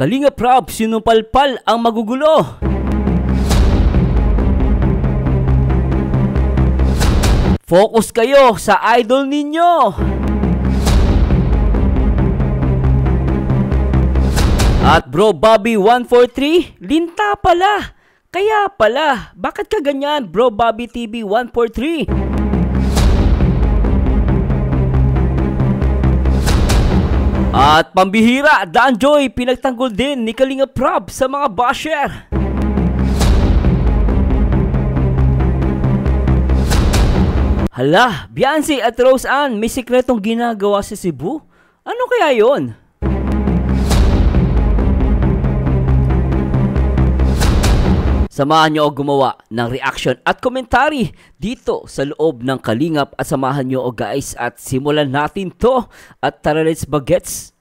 Kalingap Rob, sinupalpal ang magugulo. Focus kayo sa idol ninyo. At Bro Bobby 143, linta pala. Kaya pala, bakit ka ganyan Bro Bobby TV 143? At pambihira, Danjoy, pinagtanggol din ni Kalingap Rob sa mga basher. Hala, Beyonce at Rose Ann, may sikretong ginagawa sa Cebu? Ano kaya yon? Samahan nyo o gumawa ng reaction at commentary dito sa loob ng Kalingap at samahan nyo o guys at simulan natin to at tara let's bagets.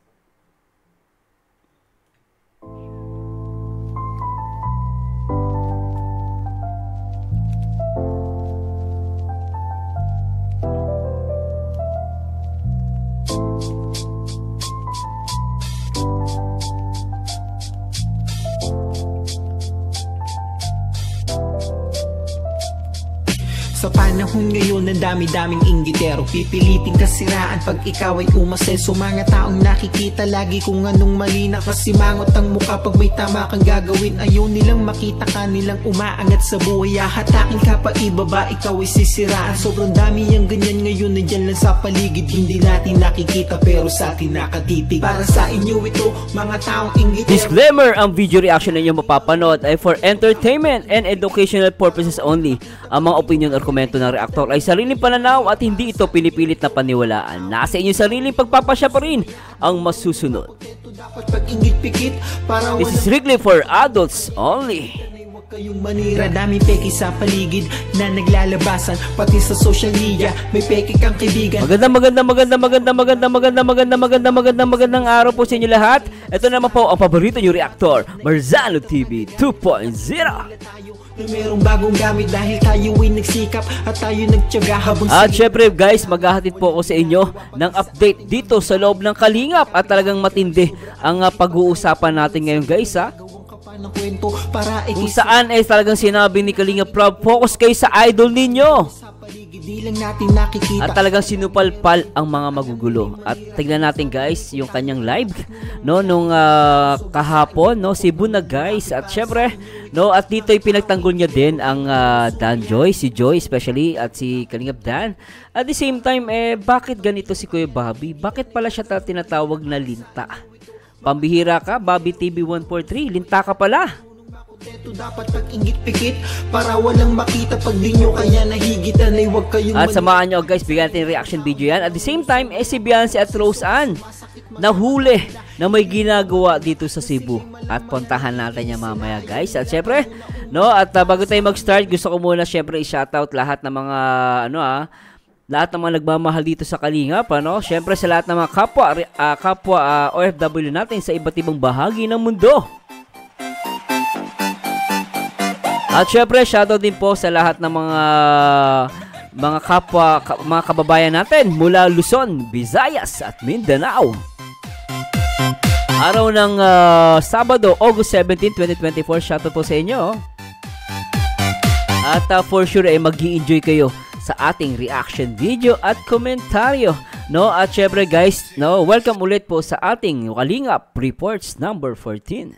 Sa panahon ngayon ng dami-daming inggitero, pipiliting kasiraan pag ikaw ay umasenso. Mga taong nakikita lagi kung anong mali, nakasimangot ang mukha pag may tama kang gagawin. Ayaw nilang makita ka nilang umaangat sa buhay, hatakin ka pa ibaba, ikaw ay sisiraan. Sobrang dami yung ganyan ngayon, nandyan lang sa paligid. Hindi natin nakikita pero sa atin nakatitig. Para sa inyo ito, mga taong inggitero. Disclaimer, ang video reaction na inyo mapapanood ay for entertainment and educational purposes only. Ang mga opinion or komento ng reaktor ay sariling pananaw at hindi ito pinipilit na paniwalaan. Nasa inyong sariling pagpapasya pa rin ang masusunod. This is strictly for adults only. Kayong manira, dami peki sa paligid na naglalabasan, pati sa social media may peki kang kaibigan. Magandang araw po sa inyo lahat. Ito naman po ang paborito nyo reaktor, Marzano TV 2.0. Na merong bagong gamit dahil tayo ay nagsikap at tayo nagtiyaga habang at syempre guys, maghahatid po ako sa inyo ng update dito sa loob ng Kalingap at talagang matindi ang pag-uusapan natin ngayon guys ha. Kung saan ay talagang sinabi ni Kalingap Rob, focus kayo sa idol ninyo. At talagang sinupalpal ang mga magugulo. At tignan natin guys yung kanyang live no nung kahapon no, Cebu na guys. At syempre no, at dito ay pinagtanggol niya din ang Danjoy, si Joy especially at si Kalingap Dan. At the same time bakit ganito si Kuya Bobby? Bakit pala siya tinatawag na linta? Pambihira ka, Bobby TV 143, linta ka pala. Ito dapat pag-ingit-pikit para walang makita pag di nyo kaya nahigitan ay huwag kayong at samahan nyo guys, bigyan natin reaction video yan. At the same time, si Beyonce at Rose Ann nahuli na may ginagawa dito sa Cebu. At puntahan natin yan mamaya guys. At syempre, no, at bago tayo mag-start, gusto ko muna syempre i-shoutout lahat ng mga lahat ng mga nagmamahal dito sa Kalingap, ano? Syempre sa lahat ng mga kapwa OFW natin sa iba't ibang bahagi ng mundo. At syempre, shoutout din po sa lahat ng mga kapwa, mga kababayan natin mula Luzon, Visayas at Mindanao. Araw ng Sabado, August 17, 2024, shoutout po sa inyo. At for sure ay mag-i-enjoy kayo sa ating reaction video at komentaryo. No, at syempre guys, no, welcome ulit po sa ating Kalingap Reports number 14.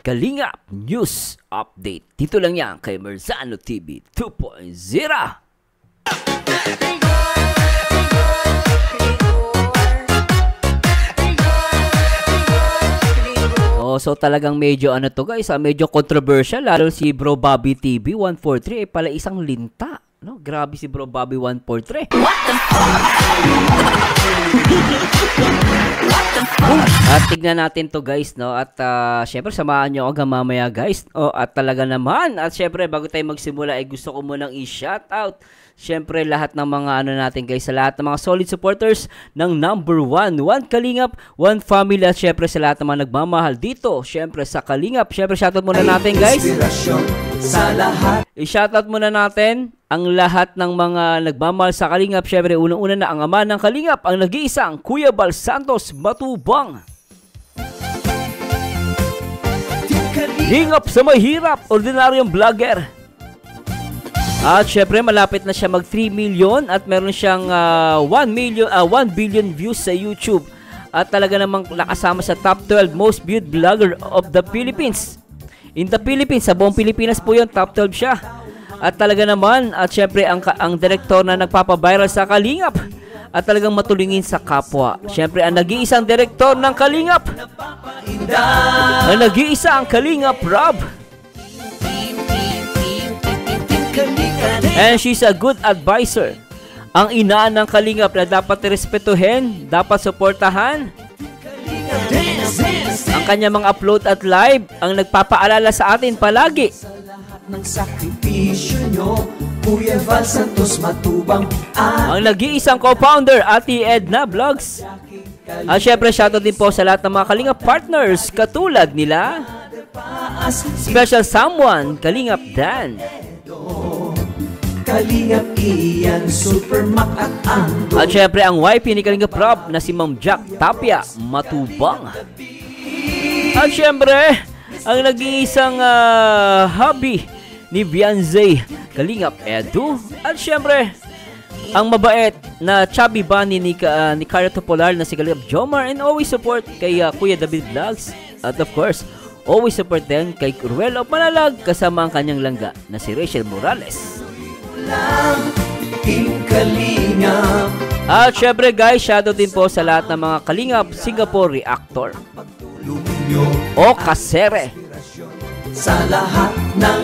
Kalingap News Update. Dito lang yan kay Marzano TV 2.0. So talagang medyo to guys, medyo controversial lalo si Bro Bobby TV 143 ay pala isang linta. No, grabe si Bro Bobby 143. What the fuck? At tignan natin to guys, no? At syempre samahan nyo hanggang mamaya guys. At talaga naman, at syempre bago tayo magsimula ay gusto ko munang i-shoutout syempre lahat ng mga natin guys, sa lahat ng mga solid supporters ng number 1 Kalingap, 1 family. At syempre sa lahat ng mga nagmamahal dito syempre sa Kalingap. Syempre shoutout muna natin guys sa lahat. I-shoutout muna natin ang lahat ng mga nagmamahal sa Kalingap. Syempre, unang-una na ang ama ng Kalingap, ang nag-iisang Kuya Bal Santos Matubang. Lingap sa mahirap, ordinaryong vlogger. At syempre, malapit na siya mag 3 million at meron siyang 1 billion views sa YouTube. At talaga namang nakasama sa top 12 most viewed vlogger of the Philippines. In the Philippines, sa buong Pilipinas po yun, top 12 siya. At talaga naman, at syempre ang direktor na nagpapaviral sa Kalingap at talagang matulungin sa kapwa. Syempre ang nag-iisang direktor ng Kalingap, ang nag-iisa ang Kalingap Rob. And she's a good advisor. Ang ina ng Kalingap na dapat respetuhin, dapat suportahan. Ang kanya mga upload at live ang nagpapaalala sa atin palagi ng sakripisyo nyo, Kuya Bal Santos Matubang. Ang nag-iisang co-founder, Ate Edna Vlogs. At syempre shoutout din po sa lahat ng mga Kalingap partners katulad nila Special Someone, Kalingap Dan, Kalingap Ian, Super Mac at Ando. At syempre ang wife ni Kalingap Rob na si Ma'am Jack Tapia Matubang. At syempre ang nag-iisang hubby ni Beyonce, Kalingap Edu. At syempre ang mabait na chubby bunny ni Cara Topolar na si Kalingap Jomar. And always support kay Kuya David Vlogs. At of course, always support din kay Ruel of Manalag kasama ang kanyang langga na si Rachel Morales. At syempre guys, shoutout din po sa lahat ng mga Kalingap Singapore Reactor o Kasere sa lahat ng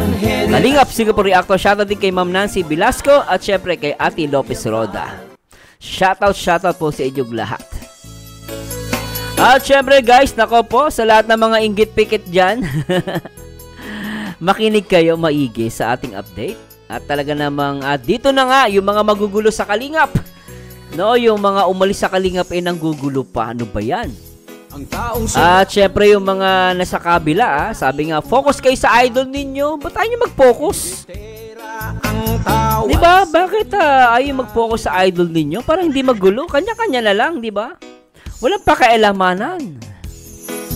Kalingap Singapore Reactor. Shoutout din kay Ma'am Nancy Velasco at syempre kay Ate Lopez Roda. Shoutout po sa inyong lahat. At syempre guys, nako po sa lahat ng mga inggit pikit dyan, makinig kayo maigi sa ating update. At talaga namang dito na nga yung mga magugulo sa Kalingap. No, yung mga umalis sa Kalingap ay nanggugulo pa. Ano ba yan? At syempre yung mga nasa kabila, sabi nga, focus kayo sa idol ninyo. Ba't ayaw mag-focus? Diba? Bakit ayaw mag-focus sa idol ninyo? Para hindi magulo. Kanya-kanya na lang, diba? Walang pakialamanan.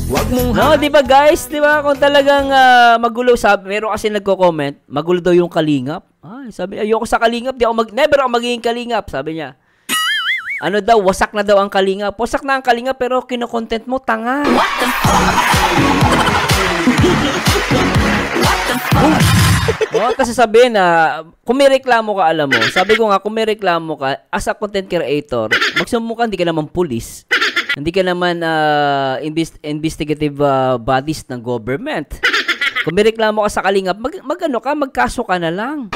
Wag mong no, di ba guys? Di ba kung talagang magulo, sabi, meron kasi nagko-comment, magulo daw yung Kalingap. Ay, sabi, ayoko sa Kalingap, never ako magiging Kalingap, sabi niya. Ano daw, wasak na daw ang Kalingap. Wasak na ang Kalingap pero kino-content mo tanga. Oh, kasi sabihin na kung may reklamo ka, alam mo. Sabi ko nga, kung may reklamo ka as a content creator, magsumukan, hindi ka naman pulis. Hindi ka naman investigative bodies ng government. Kung may reklamo ka sa Kalingap, magkaso ka na lang.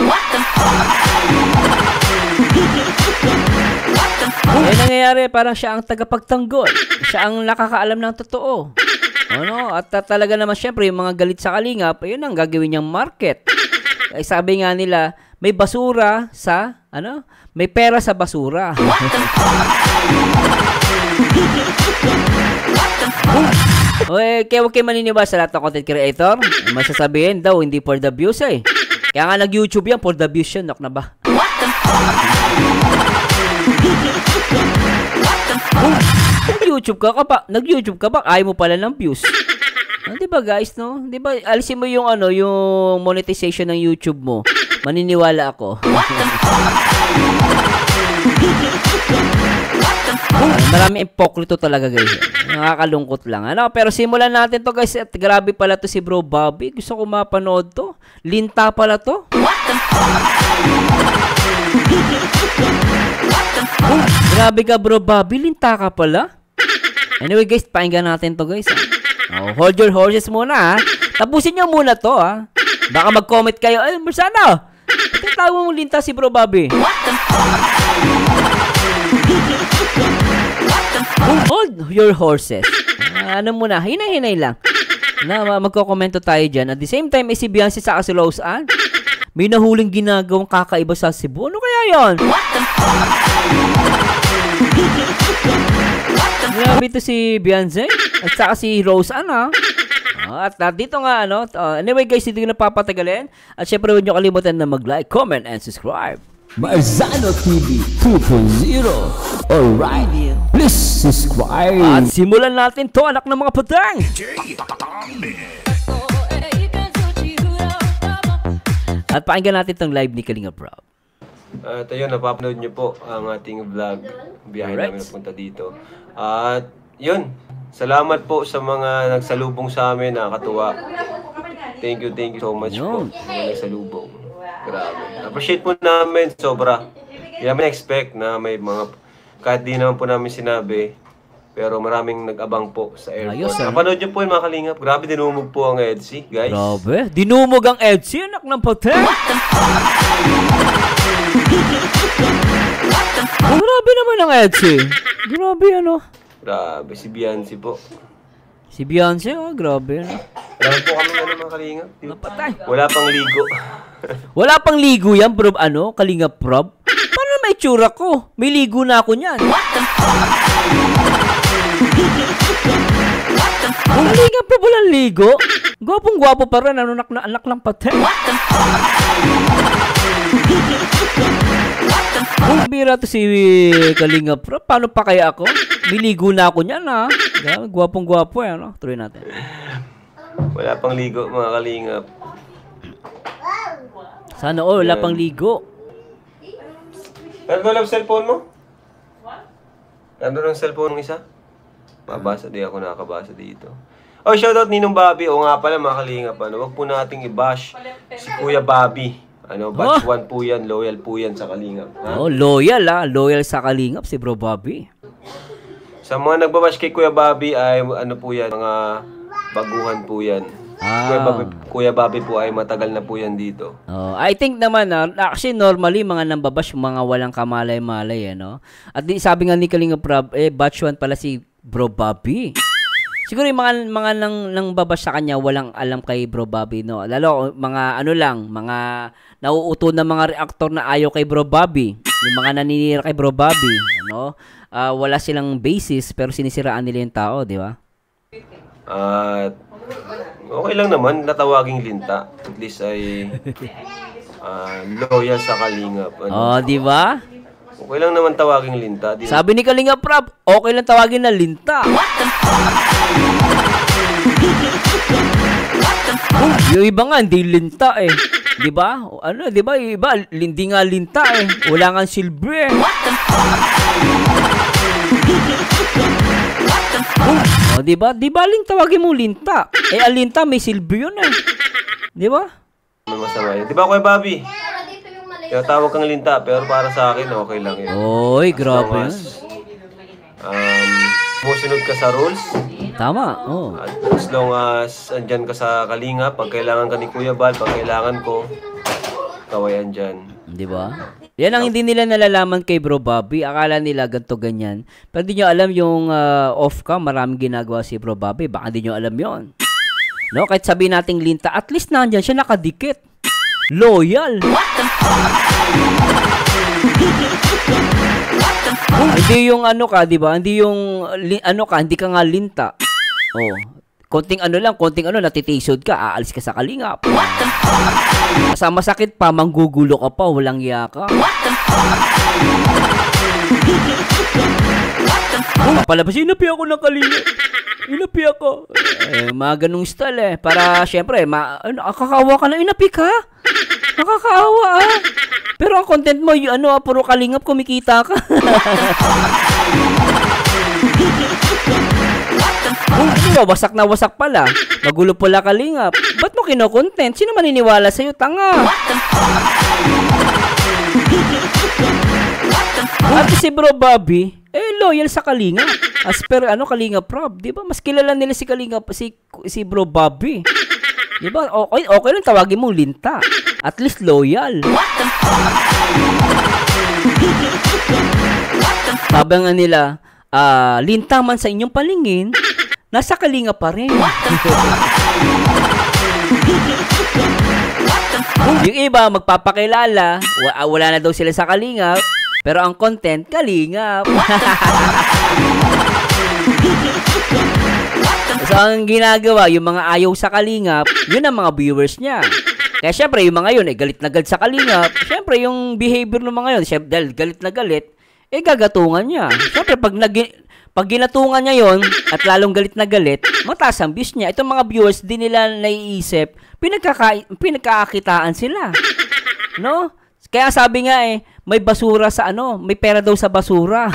Eh, nangyayari, parang siya ang tagapagtanggol. Siya ang nakakaalam ng totoo. Ano? At talaga naman, syempre, yung mga galit sa Kalingap, yun ang gagawin niyang market. Ay, sabi nga nila, may basura sa, may pera sa basura. Kaya huwag kayo maniniwala sa lahat ng content creator. Masasabihin daw, hindi for the views eh. Kaya nga nag-YouTube yan, for the views yun. Nok na ba? Nag-YouTube ka ba? Ayaw mo pala ng views. Diba guys, no? Diba, alisin mo yung yung monetization ng YouTube mo. Maniniwala ako. Marami ipokrito talaga guys. Nakakalungkot lang. Pero simulan natin to guys. At grabe pala to si Bro Bobby. Gusto ko mapanood to. Linta pala to. Grabe ka Bro Bobby. Linta ka pala. Anyway guys, pakinggan natin to guys. Hold your horses muna. Tapusin nyo muna to. Baka mag-comment kayo. Ay, sana. Bakit tawag mo linta si Bro Bobby? Hold your horses. Ano muna, hinay-hinay lang. Magkokomento tayo dyan. At the same time, si Beyonce sa si Rose Ann. May nahuling ginagawang kakaiba sa Cebu. Ano kaya yun? Grabe ito si Beyonce. At saka si Rose Ann At dito nga, anyway guys, hindi ko napapatagalin. At syempre, huwag nyo kalimutan na mag-like, comment, and subscribe. Marzano TV 2.0. Alright, please subscribe. At simulan natin to, anak ng mga patang. At pakinggan natin tong live ni Kalinga Prab. At ayun, napapanood nyo po ang ating vlog. Biyahe namin napunta dito. At yun, salamat po sa mga nagsalubong sa amin, nakakatuwa. Thank you so much po sa mga nagsalubong. Grabe. Appreciate po namin, sobra. Hindi namin expect na may mga, kahit di naman po namin sinabi, pero maraming nag-abang po sa airport. Ayos, napanood nyo po yung mga Kalingap. Grabe, dinumog po ang EDSI, guys. Grabe, dinumog ang EDSI, anak ng patang. Grabe naman ang EDSI. Grabe Grabe, si Biancy po. Si Beyonce, grabe Alam po kami mga Kalingap. Napatay. Wala pang ligo. Wala pang ligo yan, bro, Kalinga Prab? Paano may tsura ko? May ligo na ako niyan. Kalinga Prab, walang ligo? Gwapong-gwapo pa rin, anak ng patay. Kung bira to si Kalinga Prab, paano pa kaya ako? Miligo na ako niyan, ha? Gwapong-gwapo, Tuloy natin. Wala pang ligo, mga Kalingap. Sana wala pang ligo. Nandun ang cellphone mo? Nandun ang cellphone ng isa? Mabasa, di ako nakakabasa dito. Oh, shoutout Ninong Bobby. O nga pala, mga Kalingap. Wag po nating i-bash si Kuya Bobby. Batch 1 po yan, loyal po yan sa Kalingap. Ha? Oh, loyal Loyal sa Kalingap si Bro Bobby. Sa mga nagbabash kay Kuya Bobby ay po yan, mga baguhan po yan. Kuya Bobby po ay matagal na po yan dito. Oh, I think naman actually normally mga nambabash mga walang kamalay-malay At sabi nga ni Kalinga Prab, batch 1 pala si Bro Bobby. Siguro yung mga nang babash sa kanya walang alam kay Bro Bobby, Lalo mga mga nauuto na mga reactor na ayaw kay Bro Bobby. Yung mga naninira kay Bro Bobby, wala silang basis pero sinisiraan nila yung tao, di ba? At okay lang naman natawaging linta. At least ay loyal sa Kalingap. Di ba? Okay lang naman tawaging linta. Sabi ni Kalinga Prab, okay lang tawagin na linta. Yung iba nga hindi linta Di ba? Di ba? Iba hindi nga linta Wala nga silbi di ba? Di ba tawagin mo linta? Ang linta may silbi yun Di ba? Ano masama yun? Di ba Kuya Bobby? Kaya tawag kang linta, pero para sa akin, okay lang yun. Oy, grabe yun. Musunod ka sa rules. Tama, At as long as andyan ka sa Kalingap, pag kailangan ka ni Kuya Bal, pag kailangan ko, kaway andyan. Di ba? Yan ang hindi nila nalalaman kay Bro Bobby. Akala nila ganito ganyan. Pero di nyo alam yung off-cam, maraming ginagawa si Bro Bobby. Baka di nyo alam yon. Kahit sabihin nating linta, at least nandyan siya nakadikit. Loyal. Hindi yung di ba? Hindi yung hindi ka nga linta. Konting natitisod ka, aalis ka sa Kalingap. Kasama sakit pa, manggugulo ka pa, walang iya ka. Papalabas, inapi ako ng Kalingap. Inapi ako. Mga ganung style Para, syempre, nakakawa ka na, inapi ka? Nakakaawa Pero ang content mo, puro Kalingap, kumikita ka. Wasak na wasak pala. Magulo pala Kalingap. Ba't mo kino-content? Sino maniniwala sa'yo? Tanga. At si Bro Bobby, loyal sa Kalingap. As per Kalinga Prab, 'di ba? Mas kilala nila si Kalingap si Bro Bobby. 'Di ba? Okay lang tawagin mo linta. At least loyal. Sabi nga nila, linta man sa inyong palingin, nasa Kalinga pa rin. Yung iba magpapakilala, wala na daw sila sa Kalingap, pero ang content Kalingap. ang ginagawa, yung mga ayaw sa Kalingap, yun ang mga viewers niya. Kaya syempre, yung mga yun, galit na galit sa Kalingap. Syempre, yung behavior ng mga yun, syempre, dahil galit na galit, gagatungan niya. Syempre, pag ginatungan niya yon at lalong galit na galit, mataas ang views niya. Itong mga viewers, di nila naiisip, pinagkakakitaan sila. No? Kaya sabi nga may basura sa may pera daw sa basura.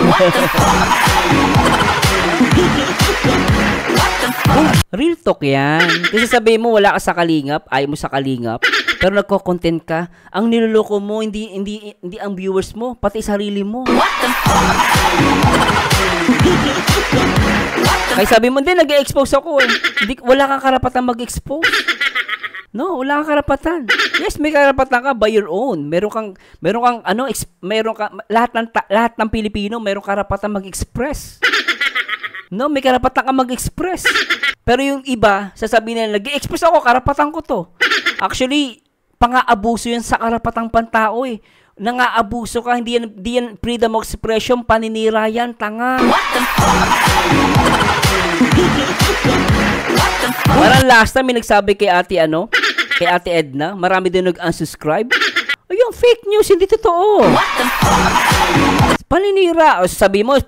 Real talk yan. Kasi sabihin mo wala ka sa Kalingap, ayaw mo sa Kalingap, pero nagko-content ka, ang niloloko mo hindi ang viewers mo, pati sarili mo. Kaya sabi mo, nag-expose ako wala kang karapatan mag-expose. No, wala kang karapatan. Yes, may karapatan ka by your own. Meron kang lahat ng Pilipino merong karapatan mag-express. No, may karapatan ka mag-express. Pero yung iba, sasabihin nila, nag-express ako, karapatan ko to. Actually, pang-aabuso yan sa karapatang pantao Nang-aabuso ka, hindi yan freedom of expression, paninira yan, tanga. Parang last time may nagsabi kay Ate Edna, marami din nag-unsubscribe. Ayun, fake news, hindi totoo. Paninira. O sabi mo,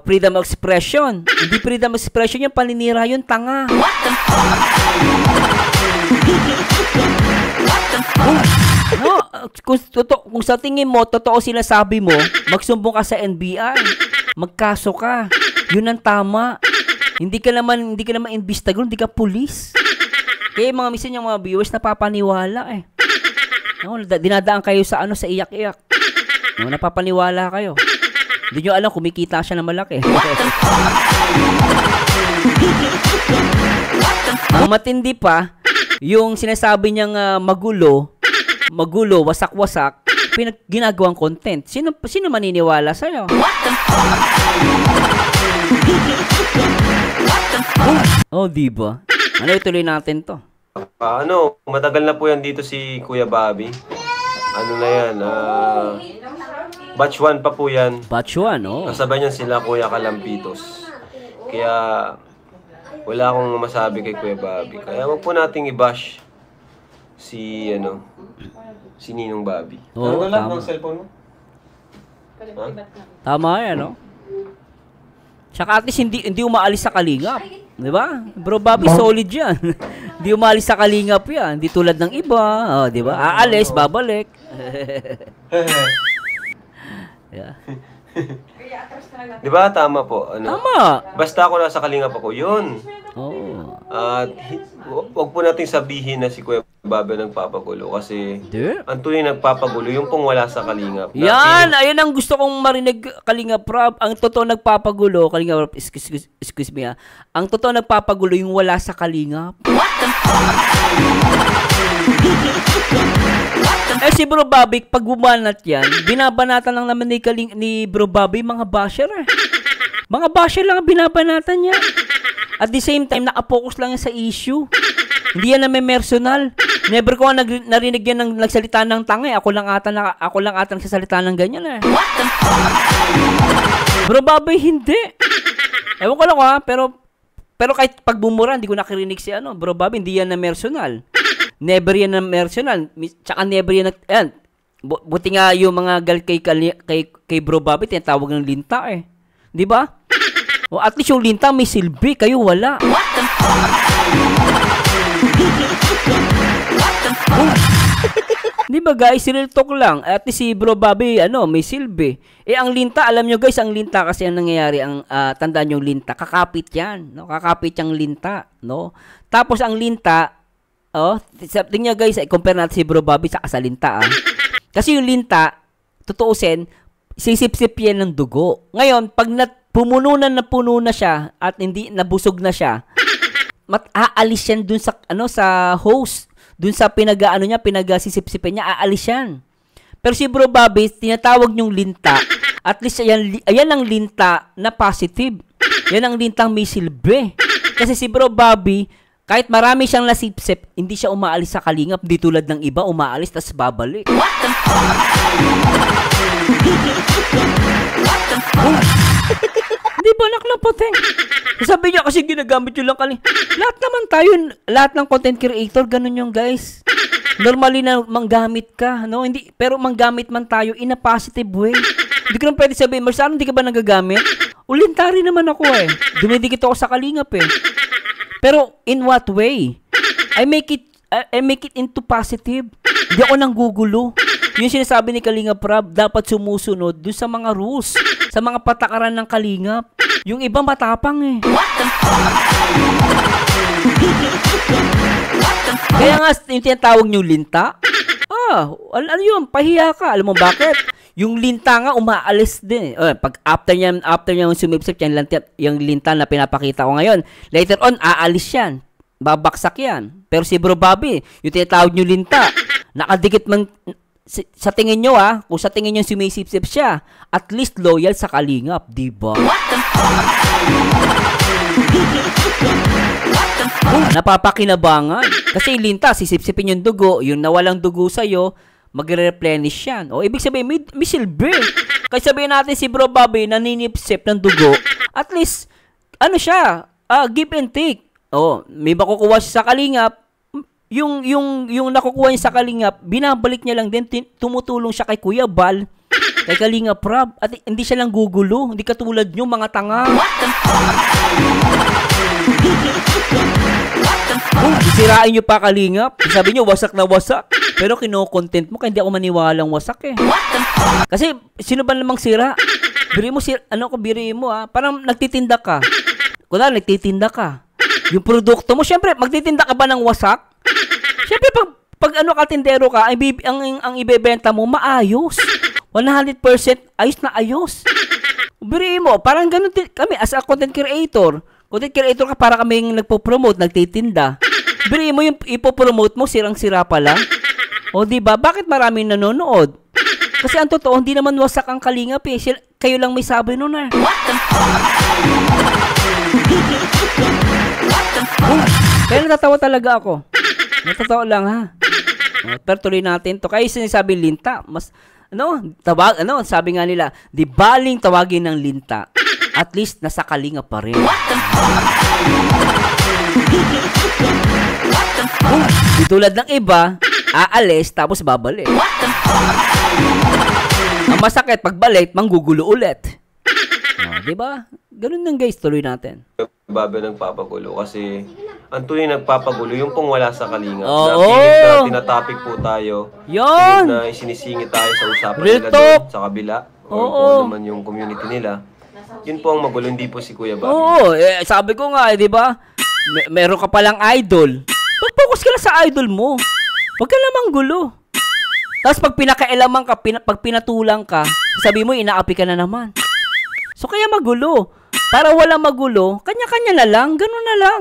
freedom of expression. Hindi freedom of expression yung paninira yun, tanga. No, kung sa tingin mo, totoo sinasabi mo, magsumbong ka sa NBI. Magkaso ka. Yun ang tama. Hindi ka naman investigador, hindi ka pulis. Kaya mga minsan yung mga viewers napapaniwala No, dinadaan kayo sa sa iyak-iyak. No, napapaniwala kayo. Hindi nyo alam, kumikita siya na malaki. Ang matindi pa, yung sinasabi niyang magulo, wasak-wasak, ginagawang content. Sino maniniwala sa'yo? Diba? Ituloy natin to. Matagal na po yan dito si Kuya Bobby. Na yan, batch 1 pa po yan. Batch 1, Kasabay niyan sila Kuya Kalampitos. Kaya, wala akong masabi kay Kuya Bobby. Kaya wag po nating i-bash si Ninong Bobby. Tama. Ng cellphone mo? Tama yan, Tsaka at least hindi umaalis sa Kalingap. Di ba? Bro Bobby, solid yan. Hindi umaalis sa Kalingap yan. Hindi tulad ng iba. Di ba? Aalis, babalik. Yeah. Di ba? Tama po. Tama. Basta ako nasa Kalingap ako, yun. At wag po nating sabihin na si Kuya Bobby nagpapagulo kasi ang tunay nagpapagulo yung pong wala sa Kalingap. Yan! Ayun ang gusto kong marinig, Kalingap Rob. Ang totoo nagpapagulo, Kalingap Rob, excuse me ang totoo nagpapagulo yung wala sa Kalingap. Si Bro Bobby, pag bumanat yan, binabanatan lang naman ni Bro Bobby mga basher Mga basher lang ang binabanatan niya. At the same time, nakapokus lang yan sa issue. Hindi yan naman personal. Never ko narinig yan ng nagsalita ng tanga. Ako lang ata nagsasalita ng ganyan Bro Bobby, hindi. Ewan ko lang pero kahit pag bumura, hindi ko nakirinig si Bro Bobby, hindi yan na personal. Never yan na personal. Tsaka never yan buti nga yung mga gal kay Bro Bobby, tinatawag ng linta Di ba? O at least yung linta may silbi, kayo wala. Di ba guys, real talk lang. At least si Bro Bobby, may silbi. Ang linta, alam nyo guys, ang linta kasi ang nangyayari, tandaan yung linta, kakapit yan. Kakapit yung linta. Tapos ang linta, tingnan guys, compare natin si Bro Bobby sa linta. Kasi yung linta, tutuusin, sisip-sip yan ng dugo. Ngayon, pag puno na siya at hindi nabusog na siya, aalis yan dun sa host, dun sa pinagsisip-sipin niya, aalis yan. Pero si Bro Bobby, tinatawag niyong linta, at least ayan ang linta na positive. Yan ang lintang may silbi. Kasi si Bro Bobby, kahit marami siyang nasipsip, hindi siya umaalis sa Kalingap, di tulad ng iba, umaalis tas babalik. Di ba, walang puting. Sabi niya kasi ginagamit yun lang Kalinga. Lahat naman tayo, lahat ng content creator, ganun yung guys. Normally na manggamit ka, no? Hindi, pero manggamit man tayo in a positive way. Hindi ko naman pwede sabihin, Marsano, hindi ka ba nagagamit? Ulintari naman ako eh. Dumidikit ako sa Kalingap eh. Pero in what way? I make it into positive. Hindi ako nanggugulo. Yung sinasabi ni Kalingap Rab, dapat sumusunod doon sa mga rules, sa mga patakaran ng Kalingap. Yung iba matapang eh. Kaya nga, yung tinatawag nyo linta, ano yun, pahiya ka. Alam mo bakit? Yung linta nga, umaalis din. Pag after niya sumipsip yung linta na pinapakita ko ngayon, later on, aalis yan. Babaksak yan. Pero si Bro Bobby, yung tinatawag nyo linta, nakadikit man, sa tingin nyo kung sa tingin nyo sumisipsip siya, at least loyal sa Kalingap, diba? Napapakinabangan. Kasi linta, sisipsipin yung dugo, yung nawalang dugo sa'yo, magre-replenish yan. O, ibig sabihin, may silbi. Kaya sabihin natin si Bro Bobby, naninipsip ng dugo, at least, ano siya, give and take. O, may makukuha siya sa Kalingap, yung nakukuha niya sa Kalingap, binabalik niya lang din, tumutulong siya kay Kuya Bal, kay Kalingap Rab, at hindi siya lang gugulo, hindi katulad nyo, mga tanga. Sirain nyo pa Kalingap, sabi nyo wasak na wasak, pero kino-content mo, kaya hindi ako maniwalang wasak eh. Kasi, sino ba namang sira? Biri mo, parang nagtitinda ka. Kunwari, nagtitinda ka. Yung produkto mo, syempre, magtitinda ka ba ng wasak? Syempre, pag katindero ka, ang ibebenta mo, maayos. 100% ayos na ayos. Biri mo, parang ganun kami as a content creator. Content creator ka, para kaming nagpo-promote, nagtitinda. Biri mo yung ipopromote mo, sirang-sira pala. O diba, bakit maraming nanonood? Kasi ang totoo, hindi naman wasak ang Kalingap eh. Kayo lang may sabi nun eh. Kaya natatawa talaga ako. Natatawa lang ha. Pero tuloy natin to. Kaya sinasabi linta, mas sabi nga nila, di baling tawagin ng linta. At least nasa Kalingap pa rin. Di tulad ng iba, aalis tapos babalik. Ang masakit pagbalik, manggugulo ulit. Diba? Ganun lang guys, tuloy natin. Babe nagpapagulo kasi ang tunay nagpapagulo yung kung wala sa Kalingap. Na tinatopic po tayo. Yon! Na isinisingit tayo sa usapan nila doon sa kabila. O kung naman yung community nila. Yun po ang magulo, hindi po si Kuya Bobby. Oo, sabi ko nga, di ba? Meron ka palang idol. Mag-focus ka lang sa idol mo. Huwag ka namang gulo. Tapos pag pinakailaman ka, pag pinatulang ka, sabi mo, inaapi ka na naman. So kaya magulo. Para wala magulo, kanya-kanya na lang, ganun na lang.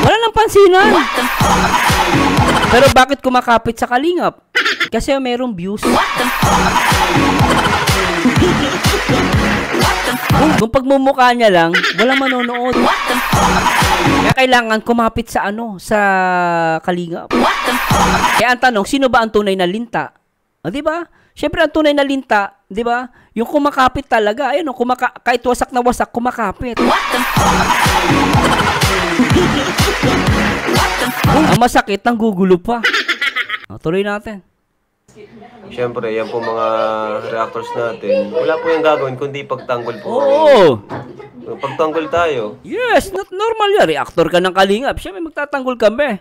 Wala nang pansinan. Pero bakit kumakapit sa Kalingap? Kasi merong views. Kung pagmumukha niya lang, walang manonood. Kaya kailangan kumapit sa sa Kalingap. Kaya ang tanong, sino ba ang tunay na linta? Di ba? Siyempre ang tunay na linta, di ba? Yung kumakapit talaga, ayun, kahit wasak na wasak, kumakapit. Ang masakit, ang gugulo pa. Tuloy natin. Siyempre, yan po mga reactors natin. Wala po yung gagawin, kundi pagtanggol po. Oo. Pagtanggol tayo. Yes, not normal yan. Reactor ka ng Kalingap. Siyempre, magtatanggol kami.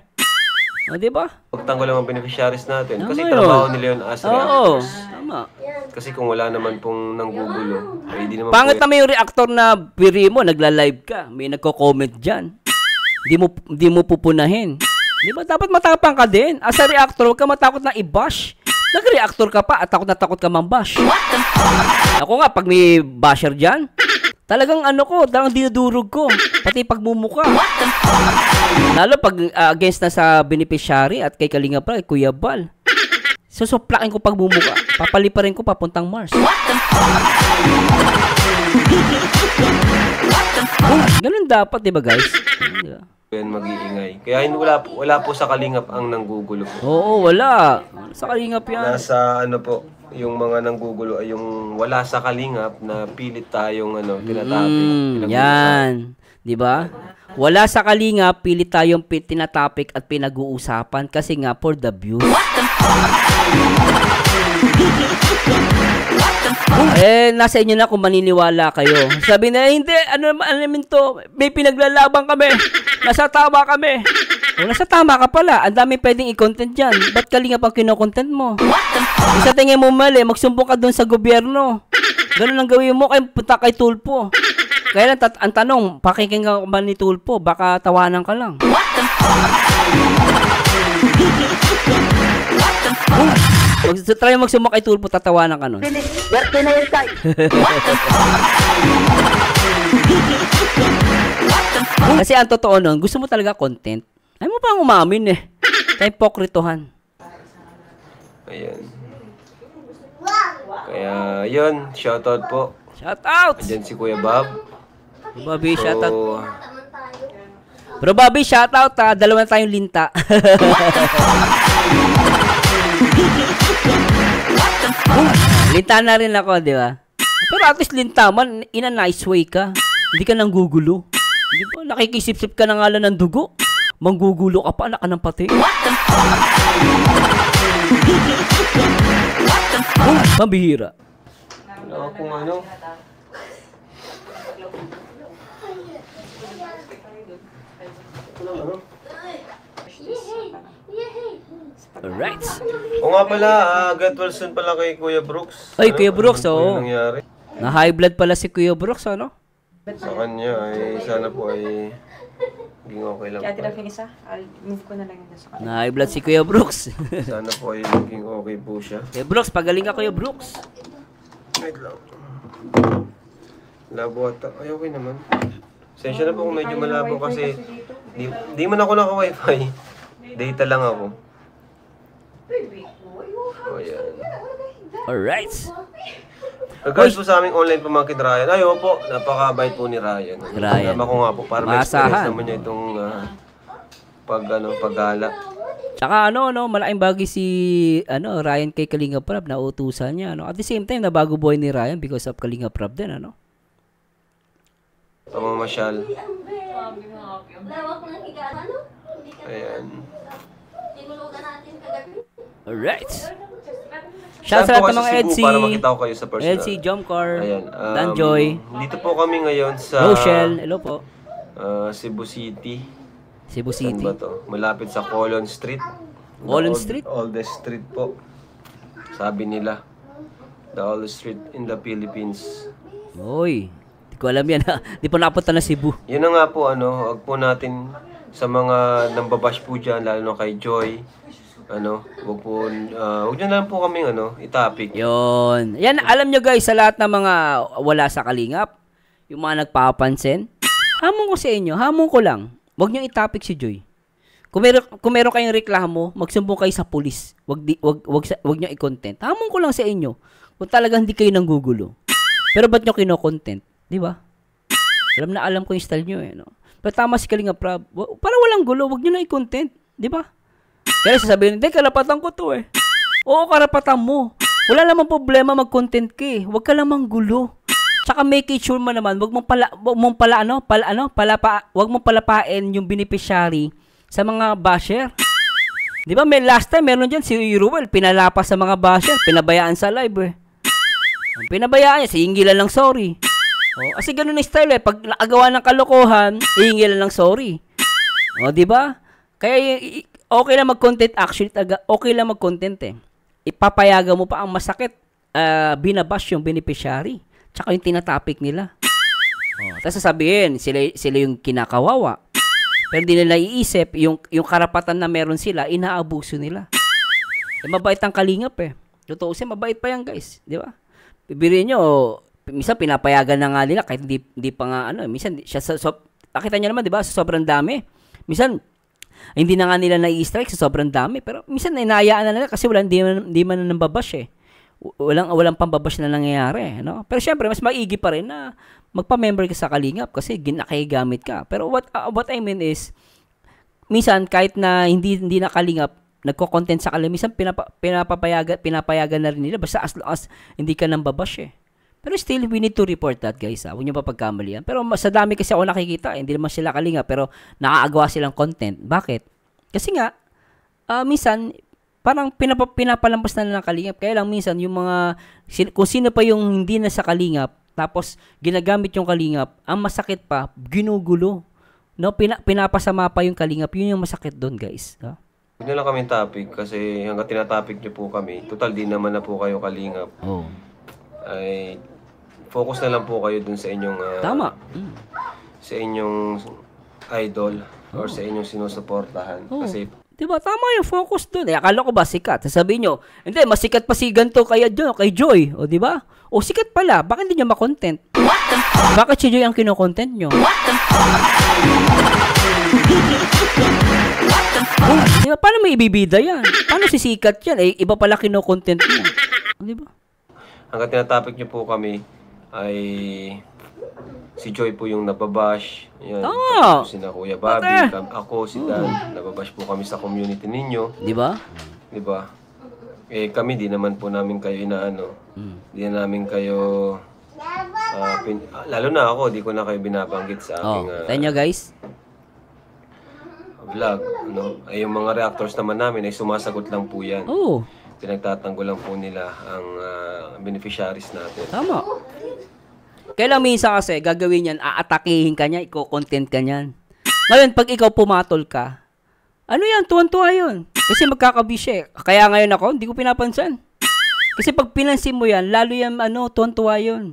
Di ba? Pagtanggol ang mga beneficiaries natin. Kasi Tama trabaho nila yun as reactors. Tama. Kasi kung wala naman pong nanggugulo, ay di naman Pangit naman yung reactor na piri mo, nagla-live ka. May nagko-comment dyan. Di mo pupunahin. Di ba? Dapat matapang ka din. As a reactor, huwag ka matakot na i-bash. Nag-reactor ka pa at takot na takot ka mang-bash. Ako nga, pag may basher dyan, talagang talagang dinudurog ko. Pati pagmumuka. Lalo pag against na sa beneficiary at kay Kalingap kay Kuya Bal. Susuplakin ko pagmumuka. Papaliparin ko papuntang Mars. Ganun dapat, diba guys? Diba? yan mag-iingay. Kaya wala po sa Kalingap ang nanggugulo po. Oo, wala. Sa Kalingap yan. Nasa ano po, yung mga nanggugulo ay yung wala sa kalingap na pilit tayong tinatapik. Yan. 'Di ba? Wala sa kalingap, pilit tayong tinatapik at pinag-uusapan kasi nga for the views. Nasa inyo na kung maniniwala kayo. Sabi na, hindi, ano naman to? May pinaglalaban kami. Nasa tama kami. O, nasa tama ka pala. Ang dami pwedeng i-content dyan. Ba't kalingap ang kino-content mo? Isa tingin mo mali, magsumbong ka dun sa gobyerno. Ganun ang gawin mo, kaya punta kay Tulpo. Kaya lang, ang tanong, pakikinggan ka ba ni Tulpo? Baka tawanan ka lang. Try magsumbong kay Tulpo, tatawanan ka nun. Kasi ang totoo nun, gusto mo talaga content. Ay mo pang umamin eh. Kaya pokritohan. Ayan. Kaya, yun. Shoutout po. Shoutout! Andyan si Kuya Bob. Bro Bobby, shoutout. Bro Bobby, shoutout ha. Dalawa na tayong linta. Linta na rin ako, di ba? Pero at least linta man, in a nice way ka. Hindi ka nang gugulo. Hindi ba? Nakikisip-sip ka na ngalan ng dugo. Manggugulo ka pa, anak ka ng pati. Mabihira. Wala akong ano. Alright. O nga pala, get well soon pala kay Kuya Brooks. Ay, Kuya Brooks, Ano nangyari? Na high blood pala si Kuya Brooks, ano? Sa kanya ay sana po ay maging okay lang. Kaya tinapin isa, I'll move ko na lang yun sa kanya. Na high blood si Kuya Brooks. Sana po ay maging okay po siya. Kuya Brooks, pagaling ka Kuya Brooks. Wait lang. Labo ata. Ay, okay naman. Sensya na po kung medyo malabo kasi di man ako naka-wifi. Data lang ako. O, yan. Alright. Regards po sa aming online pamangkin Ryan. Ay, opo. Napakabait po ni Ryan. Ryan. Alam ko nga po para Maasahan. ma-experience naman niya itong paggala. Tsaka malaking bagay si Ryan kay Kalinga Prab na utusan niya, At the same time, nabago buhay ni Ryan because of Kalinga Prab din, Pamamasyal. Ayan. Alright. Shout out sa mga EDC. Para makita ko kayo sa personal. EDC, Jomcar, Ayan. Danjoy, Dito po kami ngayon sa Rochelle, hello po. Cebu City. Cebu Saan City. ba to? Malapit sa Colon Street. Colon Street? Oldest street po. Sabi nila. The oldest street in the Philippines. Oy, di ko alam yan ha. Di pa napunta na Cebu. Yun na nga po, wag po natin sa mga nambabash po dyan, lalo na kay Joy. Wag nyo na lang po kaming itapik. Yon. Yan, alam nyo guys, sa lahat ng mga wala sa kalingap, yung mga nagpapansin, hamon ko sa inyo, hamon ko lang. Wag nyo itapik si Joy. Kung meron kayong reklamo, magsumbong kayo sa pulis. Wag nyo i-content. Hamon ko lang sa inyo. Kung talagang hindi kayo nanggugulo. Pero ba't nyo kino-content? Di ba? Alam ko yung style nyo Pero tama si Kalinga Prab. Para walang gulo, wag nyo na i-content. Di ba? Kaya sasabihin, hindi, karapatan ko to Oo, karapatan mo. Wala namang problema mag-content ka Wag ka lamang gulo. Tsaka make it sure mo naman, wag mong palapain yung beneficiary sa mga basher. Di ba, last time meron dyan si Ruel, pinalapas sa mga basher, pinabayaan sa live Pinabayaan niya, hihingilan lang sorry. Kasi ganun na style pag nakagawa ng kalokohan, hihingilan lang sorry. Di ba? Kaya okay lang mag-content, actually, okay lang mag-content Ipapayagan mo pa ang masakit, binabash yung beneficiary. Tsaka yung tinatapik nila. Tapos sasabihin, sila yung kinakawawa. Pero hindi nila iisip, yung karapatan na meron sila, inaabuso nila. Mabait ang kalingap Totoo siya, mabait pa yan guys. Di ba? Bibirin nyo, minsan pinapayagan na nga nila, kahit hindi pa nga minsan, nakita nyo naman, di ba, sa sobrang dami. Minsan, hindi na nga nila na-i-strike sa sobrang dami. Pero minsan, inaayaan na nila kasi hindi man na nambabash Walang pambabash na nangyayari, Pero syempre, mas maigi pa rin na magpa-member ka sa Kalingap kasi nakahigamit ka. Pero what I mean is, minsan kahit na hindi na Kalingap, nagko-content sa kanila, minsan pinapayagan na rin nila basta as long as hindi ka nang babash eh. Pero still, we need to report that, guys. Huwag niyo pa pagkamalian. Pero sa dami kasi ako nakikita, hindi naman sila kalinga, pero nakaagawa silang content. Bakit? Kasi nga, minsan, parang pinapalampas na ng kalingap. Kaya lang minsan, yung mga, kung sino pa yung hindi na sa kalingap, tapos ginagamit yung kalingap, ang masakit pa, ginugulo. No? Pinapasama pa yung kalingap. Yun yung masakit doon, guys. No? Huwag na lang kami topic kasi hanggang tinatopic niyo po kami, total din naman na po kayo kalingap. Oh. Ay focus na lang po kayo dun sa inyong Tama. sa inyong idol or sa inyong sinusuportahan kasi diba? Tama yung focus dun. Akala ko ba sikat? Sasabihin nyo, hindi, mas sikat pa si ganito kay Joy. O diba? O sikat pala, bakit hindi nyo makontent? Bakit si Joy ang kinokontent nyo? Diba? Paano may ibibida yan? Paano sisikat yan? Eh, iba pala kinokontent nyo. Diba? hanggang tinatopic niyo po kami ay si Joy po yung nababash. Yan. Tama. Sina Kuya Bobby, ako, si Dan. Nababash po kami sa community ninyo. Di ba? Di ba? Eh kami, di naman po namin kayo inaano. Di na namin kayo... lalo na ako, di ko na kayo binabanggit sa aking... Tanya guys. Vlog. Ano? Ay yung mga reactors naman namin ay sumasagot lang po yan. Oo. Pinagtatanggol lang po nila ang beneficiaries natin. Tama. Kailang minsan kasi gagawin yan, aatakihin ka niya, i-content ka niyan. Ngayon, pag ikaw pumatol ka, ano yan, tuwan-tuwa yun. Kasi magkakabisye. Kaya ngayon ako, hindi ko pinapansin. Kasi pag pinansin mo yan, lalo yan, tuwan-tuwa yun.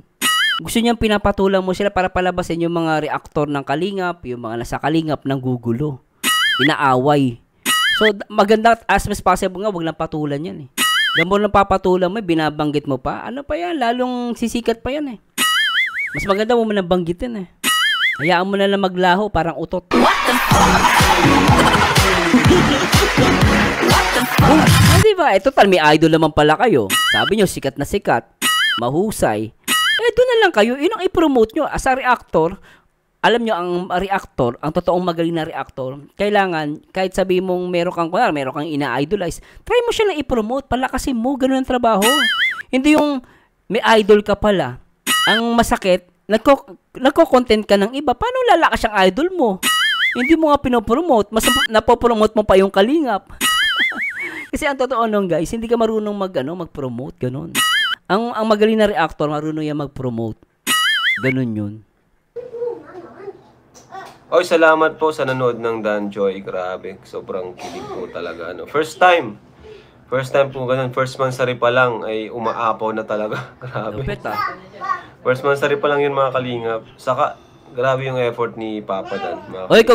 Gusto niyang pinapatulang mo sila para palabasin yung mga reaktor ng kalingap, yung mga nasa kalingap ng gugulo. Inaaway. So, maganda as much as possible nga, wag lang patulan yan eh. Gambo lang papatulan mo, binabanggit mo pa. Ano pa yan? Lalong sisikat pa yan eh. Mas maganda mo man banggitin eh. Hayaan mo na lang maglaho, parang utot. Diba? Eh, total, may idol naman pala kayo. Sabi nyo, sikat na sikat. Mahusay. Eh, doon na lang kayo. Yun ang i-promote nyo. As a reactor, alam nyo, ang reactor, ang totoong magaling na reactor, kailangan, kahit sabi mong meron kang ina-idolize, try mo siya lang i-promote, palakasin mo, ganun ang trabaho. Hindi yung may idol ka pala. Ang masakit, nagko-content ka ng iba, paano lalakas ang idol mo? Hindi mo nga pinopromote, mas napopromote mo pa yung kalingap. Kasi ang totoo nung guys, hindi ka marunong mag-promote, ganun. Ang magaling na reactor, marunong yan mag-promote. Ganun yun. Oy, salamat po sa nanood ng Dan Joy. Grabe, sobrang kilig po talaga. First time po ganun. First monthsary pa lang ay umaapaw na talaga. Grabe. Lupit First monthsary pa lang yun mga kalingap. Saka, grabe yung effort ni Papa Dan. Oy,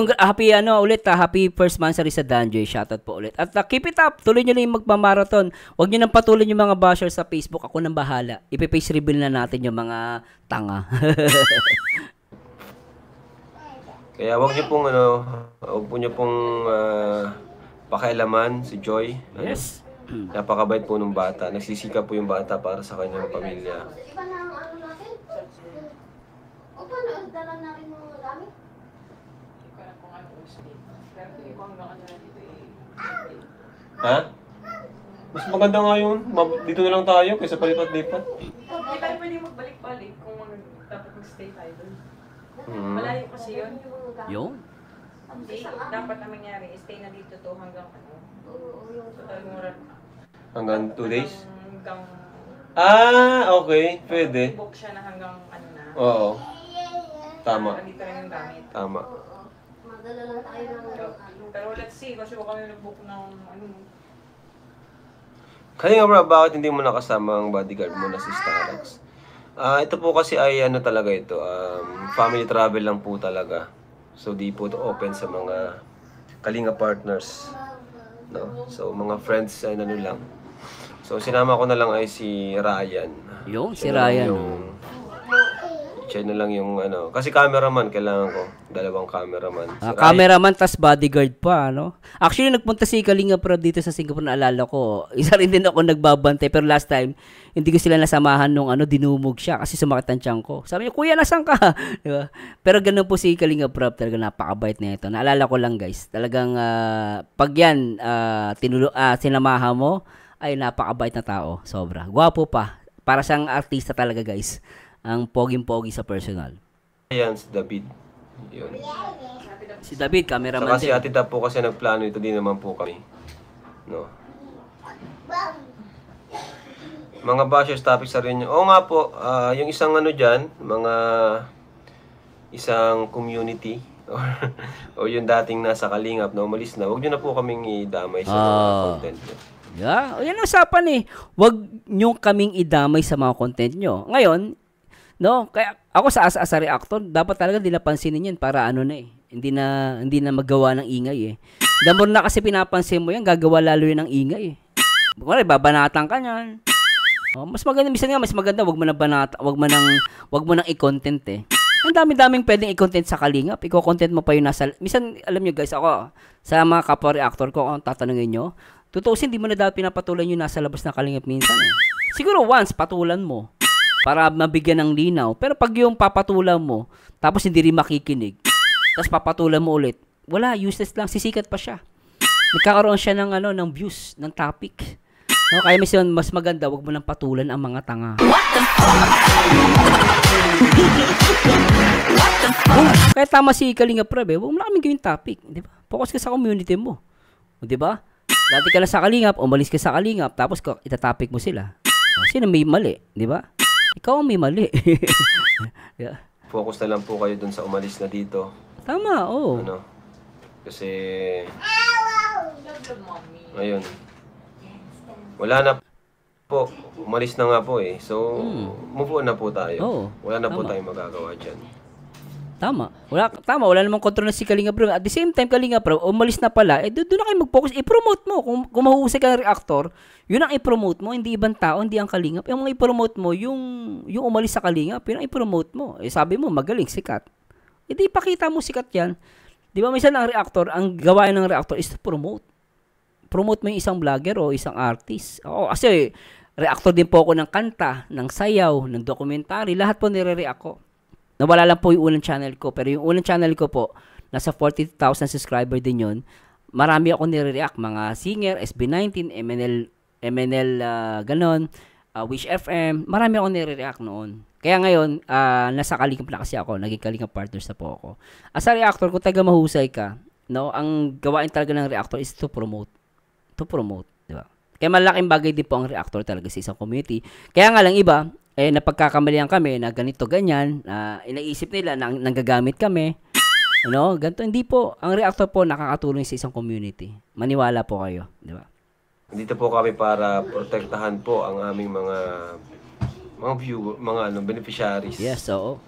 happy first monthsary sa Dan Joy. Shoutout po ulit. At keep it up. Tuloy nyo lang yung magmamarathon. Huwag nyo nang patuloy yung mga bashers sa Facebook. Ako nang bahala. Ipe-face reveal na natin yung mga tanga. Kaya wag niyo pong pakialaman si Joy. Yes. Napakabait po ng bata. Nagsisikap po yung bata para sa kanyang pamilya. Iba na ang ano natin? O paano? Dala natin mga gamit? Ha? Mas maganda nga yun. Dito na lang tayo kaysa palipat-lipat. Hindi tayo pwede magbalik-balik kung dapat mag-stay tayo doon. Malayo kasi yun. Yun. Hindi, dapat na mangyari, stay na dito to hanggang total mura. Hanggang 2 days? Hanggang... Okay. Pwede. Book siya na hanggang na. Oo. Tama. Nandito rin yung gamit. Tama. Madala lang tayo ng Pero let's see, kasi kung kami nag-book ng Kaya nga bro, bakit hindi mo nakasama ang bodyguard mo na si Starax? Ito po kasi ay talaga ito, family travel lang po talaga. So di po ito open sa mga kalinga partners. No? So mga friends ay lang. So sinama ko na lang ay si Ryan. Si Ryan. Siya na lang yung ano. Kasi cameraman, kailangan ko. 2 cameraman. Cameraman, tas bodyguard pa, ano? Actually, nagpunta si Kalinga Prab dito sa Singapore, naalala ko. Isa rin din ako nagbabantay, pero last time, hindi ko sila nasamahan nung dinumog siya kasi sumakit ang tiyan ko. Sabi niya, kuya, nasan ka? Diba? Pero ganun po si Kalinga Prab, talaga napakabait na ito. Naalala ko lang, guys. Talagang, pag yan, sinamahan mo, ay napakabait na tao. Sobra. Gwapo pa. Para siyang artista talaga, guys. Ang poging-pogi sa personal. Ayan, si David. Yun. Si David, cameraman Saka si din. Ate Tab po kasi nagplano ito, din naman po kami. No. Mga bashers topics sa rin. Oo nga po, yung isang dyan, isang community, o yung dating nasa Kalingap na umalis na, huwag nyo na po kaming idamay sa mga content nyo. Yeah, yan ang usapan eh. Huwag nyo kaming idamay sa mga content nyo. Ngayon, no, kaya ako sa asa reactor, dapat talaga di napansinin yan para hindi na magawa ng ingay eh. The more na kasi pinapansin mo yan, gagawa lalo yun ng ingay eh. Kung babanatan ka niyan. Oh, mas maganda, mas maganda, wag mo nang i-content eh. Ang dami-daming pwedeng i-content sa Kalingap. Iko-content mo pa yung minsan, alam nyo guys, ako, sa mga kapwa reactor ko, kung tatanungin nyo, tutusin, di mo na dapat pinapatulan yung nasa labas ng Kalingap minsan eh. Siguro once, patulan mo. Para mabigyan ng linaw. Pero pag yung papatulan mo, tapos hindi rin makikinig, tapos papatulan mo ulit, wala, useless lang, sisikat pa siya. Nagkakaroon siya ng views, ng topic. No, kaya mas maganda, wag mo nang patulan ang mga tanga. Kaya tama si Kalinga Prab, wag mo na kaming gawin topic, di ba? Focus ka sa community mo. Di ba? Dati ka lang sa Kalingap, umalis ka sa Kalingap, tapos itatopic mo sila. Sino may mali, di ba? Ikaw ang may mali. Yeah. Focus na lang po kayo dun sa umalis na dito. Tama, oo. Kasi, ayun. Wala na po. Umalis na nga po eh. So, move on na po tayo. Oo, Wala na po tama. tayong magagawa dyan. Tama. Wala namang kontrol na si Kalinga Prab. At the same time, Kalinga Prab, umalis na pala, doon na kayo mag-focus. I-promote mo. Kung mahusay ka ng reactor, yun ang i-promote mo. Hindi ibang tao, hindi ang Kalingap. Yung mga i-promote mo, yung umalis sa Kalingap, yun ang i-promote mo. Sabi mo, magaling, sikat. Di ipakita mo sikat yan. Di ba, minsan ang reactor, ang gawain ng reactor is to promote. Promote mo yung isang vlogger o isang artist. Oo, kasi reactor din po ako ng kanta, ng sayaw, ng documentary. Lahat po nire-react ko. Nawala lang po yung unang channel ko. Pero yung unang channel ko po, nasa 40,000 subscriber din yun. Marami ako nire-react. Mga singer, SB19, MNL, ganon, Wish FM. Marami ako nire-react noon. Kaya ngayon, nasa Kalingap na kasi ako. Naging Kalingap partners na po ako. As a reactor, kung taga mahusay ka, no, ang gawain talaga ng reactor is to promote. Di ba? Kaya malaking bagay din po ang reactor talaga sa isang community. Kaya nga lang iba, napagkakamalian kami na ganito, ganyan, inaisip nila na nanggagamit kami. Ganito. Hindi po. Ang reactor po nakakatulong sa isang community. Maniwala po kayo. Di ba? Dito po kami para protektahan po ang aming mga viewer, beneficiaries. Yes, oo.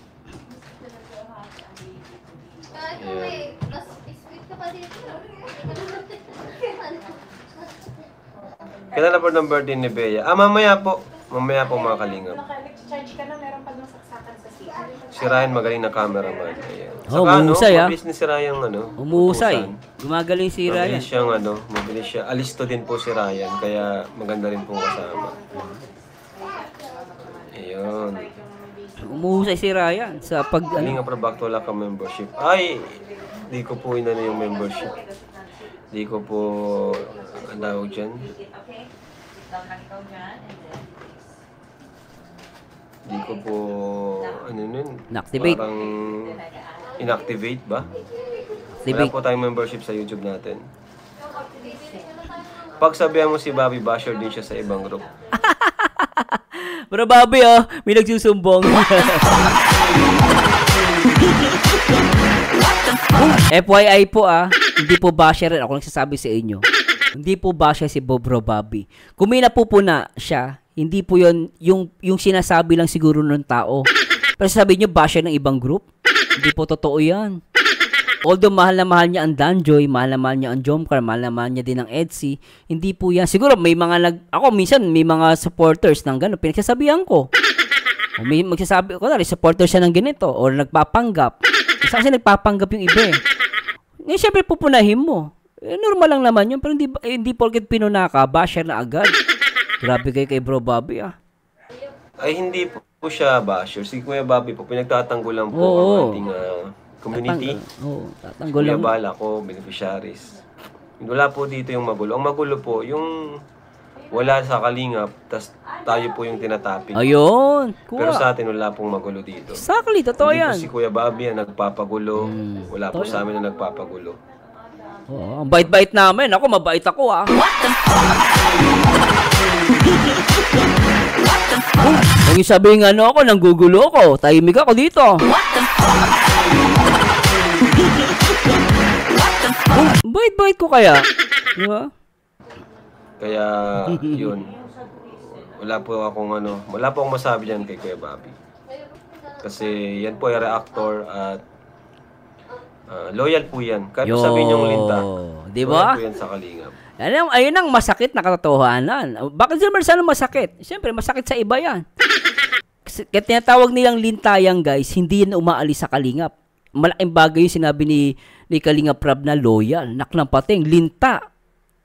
Mas sweet ka pa dito. Kailan na po ng birthday ni Bea? Mamaya po mga Kalingap. Nag-charge ka na, meron pa ng saksakan sa CR. Si Ryan magaling na cameraman. Ayan. Umuusay, mabilis ni si Ryan, Umuusay. utusan. Gumagaling si Ryan. Mabilis siya. Alisto din po si Ryan, kaya maganda rin pong kasama. Ayun. Umuusay si Ryan sa pag Kalingap Prab, wala ka membership. Ay, di ko po inano yung membership. Di ko po, ang tawag dyan. Di ko po, Inactivate. Parang inactivate ba? Wala Debate. po tayong membership sa YouTube natin. Pag sabihan mo si Bobby, basher din siya sa ibang group. Pero Bobby, may nagsusumbong. FYI po, hindi po basher rin. Ako nagsasabi sa inyo. Hindi po basher si Bobro Bobby. Kung may napupuna siya, hindi po yun, yung sinasabi lang siguro ng tao. Pero sabi nyo, basher ng ibang group? Hindi po totoo yan. Although mahal na mahal niya ang Danjoy, mahal na mahal niya ang Jomcar, mahal na mahal niya din ang Etsy, hindi po yan. Siguro may mga ako minsan may mga supporters ng gano'n, pinagsasabihan ko. May magsasabi, kunwari, supporter siya ng ganito or nagpapanggap. Kasi nagpapanggap yung iba eh. Ngayon, syempre, pupunahin mo. Normal lang naman yun, pero hindi porket pinuna ka, basher na agad. Grabe kayo kay Bro Bobby ah. Ay, hindi po siya basher. Si Kuya Bobby po, pinagtatanggulan po ang ating community. Tatanggol lang. Kuya Bala ko, beneficiaries. Wala po dito yung magulo. Ang magulo po, yung wala sa kalingap, tas tayo po yung tinatapik. Ayun. Pero sa atin, wala pong magulo dito. Exactly, totoo Hindi yan. po si Kuya Bobby ang nagpapagulo. Wala po sa amin na nagpapagulo. Oh, ang bait-bait namin. Ako, mabait ako ah. Huwag yung sabihin ako, nanggugulo ako. Tahimik ako dito. Bait-bait ko kaya. Di ba? Kaya, yun. Wala po akong masabi dyan kay Kuya Bobby. Kasi yan po ay reactor at loyal po yan. Kahit po sabihin niyong linta. Di ba? Loyal po yan sa kalingap. Ayun ang masakit na katotohanan. Bakit sana masakit? Siyempre, masakit sa iba yan. Kaya tinatawag nilang lintayang guys, hindi yan umaalis sa kalingap. Malaking bagay yung sinabi ni Kalingap Rab na loyal. Naklang pating, linta.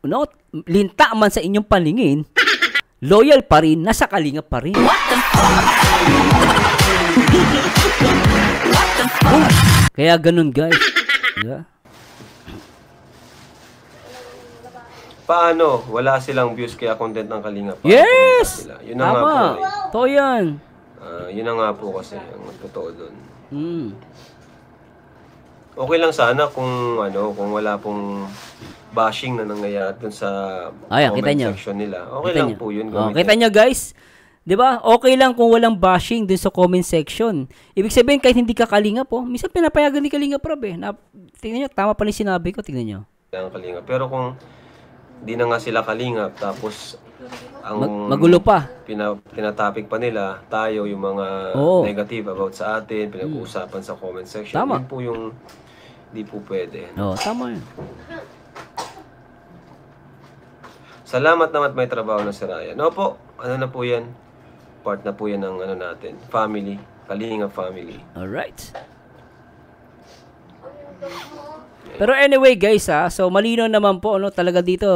No? Linta man sa inyong paningin, loyal pa rin, nasa kalingap pa rin. Kaya ganun guys. Yeah. Paano? Wala silang views kaya content ng kalingap. Yes! Yun na nga po. To yan. Yun na nga po kasi ang totoo doon. Okay lang sana kung wala pong bashing na nangyayari dun sa comment section nila. Okay lang po yun. Kita nyo guys, di ba? Okay lang kung walang bashing dun sa comment section. Ibig sabihin kahit hindi ka kalingap minsan pinapayagan ni Kalingap Rab eh. Tingnan nyo, tama pa rin sinabi ko, tingnan nyo. Kalingap. Pero kung di na nga sila kalingap, tapos ang magulo pa. Tinatopic pa nila, tayo yung mga negative about sa atin, pinag-uusapan sa comment section. Tama. Yun po yung di po pwede. Tama yun. Salamat naman may trabaho na si Ryan. Po, na po yan. Part na po yan ng natin. Family. Kalingap family. Alright. Pero anyway guys so malino naman po talaga dito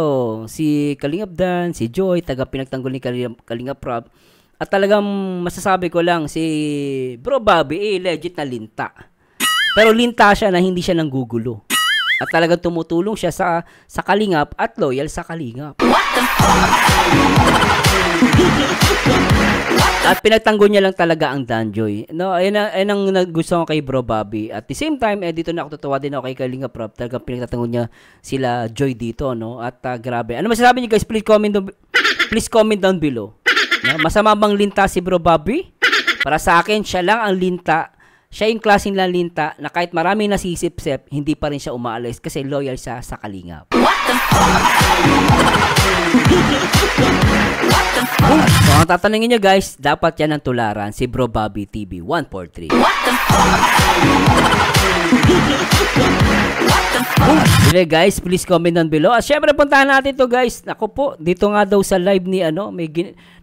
si Kalingap Dan, si Joy, taga pinagtanggol ni Kalingap Rab. At talagang masasabi ko lang si Bro Bobby legit na linta. Pero linta siya na hindi siya nanggugulo. At talagang tumutulong siya sa Kalingap at loyal sa Kalingap. At pinagtanggol niya lang talaga ang Danjoy. Ayun ang gusto ko kay Bro Bobby. At the same time, dito na ako tutuwa din ako kay Kalingap Rab. Talagang pinagtatanggol niya sila Joy dito, no? At grabe. Ano masasabi niyo guys? Please comment down below. Masama bang linta si Bro Bobby? Para sa akin, siya lang ang linta. Siya yung klaseng lang linta na kahit maraming nasisip-sip, hindi pa rin siya umaalis kasi loyal siya sa Kalingap. So, ang tatanungin nyo guys, dapat yan ang tularan si Bro Bobby TV 143. Okay guys, please comment down below. At syempre puntahan natin to guys. Naku po, dito nga daw sa live ni may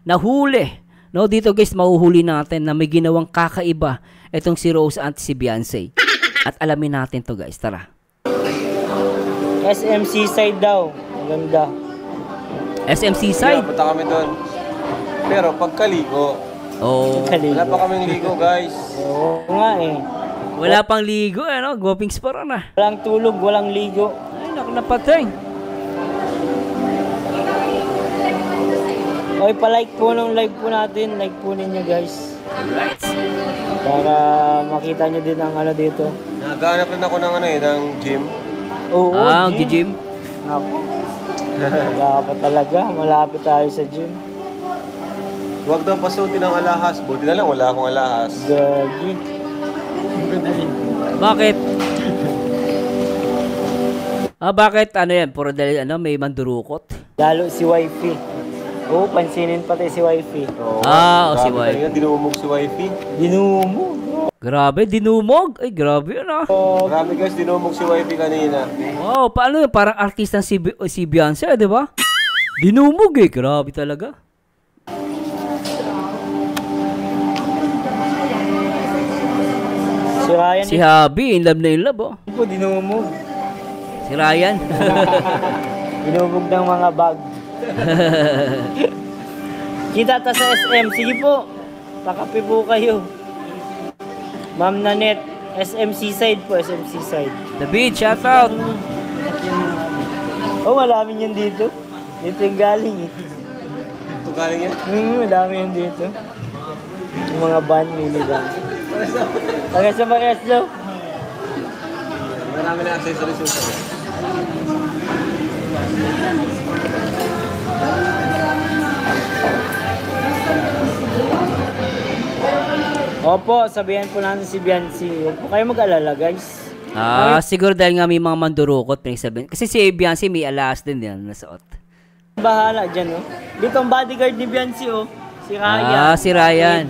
nahuli. Dito guys, mahuhuli natin na may ginawang kakaiba itong si Rose at si Beyonce. At alamin natin to guys, tara. SMC side daw. Maganda. SMC side? Punta kami doon. Pero pagkaligo. Wala pa kaming ligo guys. Oo nga Wala pang ligo Gopings pa rin Walang tulog, walang ligo. Ay, naku napatay. Okay, pa-like po nung live po natin. Like po ninyo guys. Alright. Para makita nyo din ang dito. Naghanap rin ako ng ng gym. Oo, gym. Ako. Wala pa talaga. Malapit tayo sa gym. Huwag daw pasutin ng alahas. Buti na lang, wala akong alahas. Gagi. Bakit? Bakit? Yan? Puro dahil may mandurukot? Lalo si wifey. Oo, pansinin pati si wifey. Si wifey. Dinumog si wifey. Dinumog? Grabe, dinumog? Ay, grabe yun Grabe guys, dinumog si wifey kanina. Wow, paano yun? Parang artista si Beyonce, di ba? Dinumog grabe talaga. Si Ryan. Si Habi, in love, oh. Po, dinumog. Si Ryan. Dinumog ng mga bag. Kita ta sa SM. Sige po. Pakape po kayo. Ma'am Nanette. SM Seaside po. SM Seaside. David, shout out. Oh, malamin yun dito. Dito yung galing eh. Ito galing yan? Madami yun dito. Yung mga van, minivan. Taga sa Mareslo. Marami na accessories yung sabi. Opo, sabihan po natin si Biancy. Huwag po kayo mag-alala, guys. Siguro dahil nga may mga mandurukot, pinagsabihin. Kasi si Biancy may alas din yan nasuot. Bahala dyan, oh. Dito ang bodyguard ni Biancy, oh. Si Ryan. Si Ryan.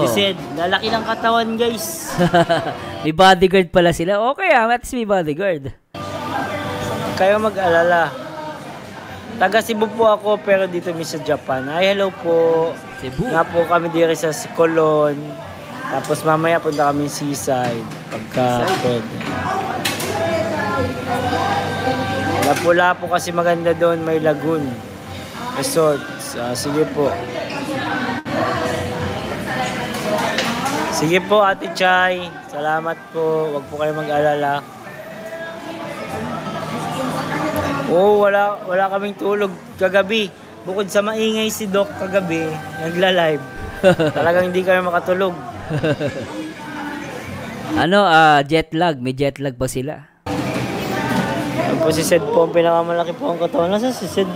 Si Sed. Lalaki ng katawan, guys. May bodyguard pala sila. Okay, at least may bodyguard. Kayo mag-alala. Taga Cebu po ako, pero dito mi sa Japan. Ay, hello po. Cebu. Nga po kami dito sa Colon. Tapos mamaya punta kami seaside. Pagka pwede. Lapula po kasi maganda doon. May lagoon. Resorts. Sige po. Sige po, Ate Chay. Salamat po. Huwag po kayo mag-alala. Wala kaming tulog kagabi. Bukod sa maingay si Doc kagabi, nagla-live. Talagang hindi kami makatulog. Jet lag. May jet lag ba sila? Yan po si Sed po, ang pinakamalaki po ang katawan. Nasaan si Sed?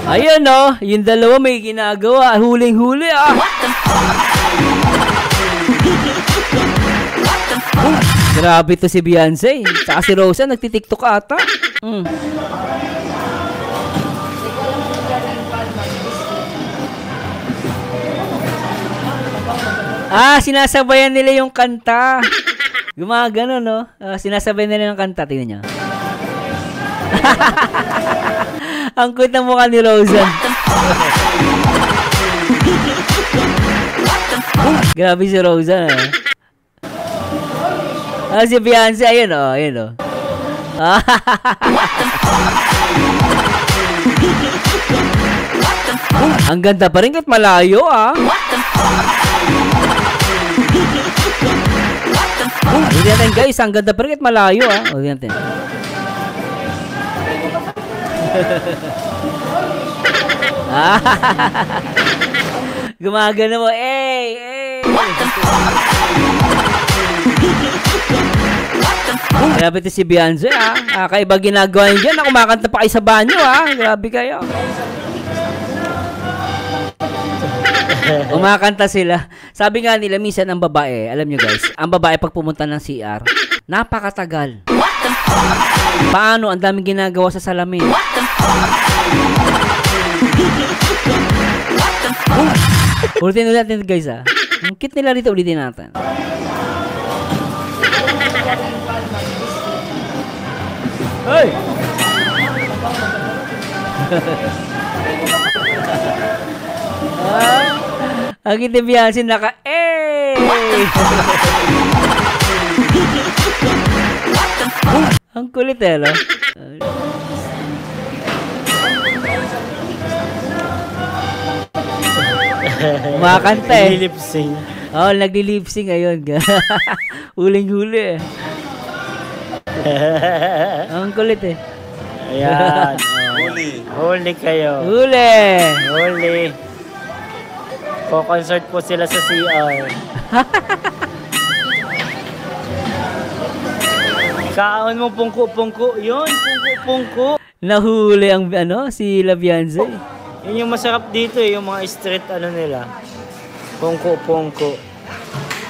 Ayun, yung dalawa may ginagawa. Huling-huli, Grabe to si Beyonce. Saka si Rosa, nagtitiktok ata. Sinasabayan nila yung kanta. Gumagano, no? Sinasabayan nila yung kanta. Tingnan nyo. Ang cute ng mukha ni Rosa. Grabe si Rosa, si Beyonce, ayun. Ang ganda pa rin kahit malayo, Ulit natin, guys. Ang ganda pa rin kahit malayo, Ulit natin. Gumagana mo, Grabe ito si Beyonce, Kaiba ginagawa niyo dyan, kumakanta pa kayo sa banyo, Grabe kayo. Kumakanta sila. Sabi nga nila, minsan ang babae, alam nyo guys, ang babae pag pumunta ng CR, napakatagal. Paano? Ang daming ginagawa sa salamin. Ulitin natin guys, Ang cute nila dito, ulitin natin. Hey! Ang cute Beyonce Ang kulit, no? Kumakanta, Lip-sync. nagli-lip-sync ngayon. Huling-huli, Ang kulit, Ayan. Huli kayo. Huli. Ko-concert po sila sa CR. Kaon mo pungko-pungko. Yun, pungko-pungko. Nahuli ang si Beyonce. Yun yung masarap dito, yung mga street nila. Pungko-pungko.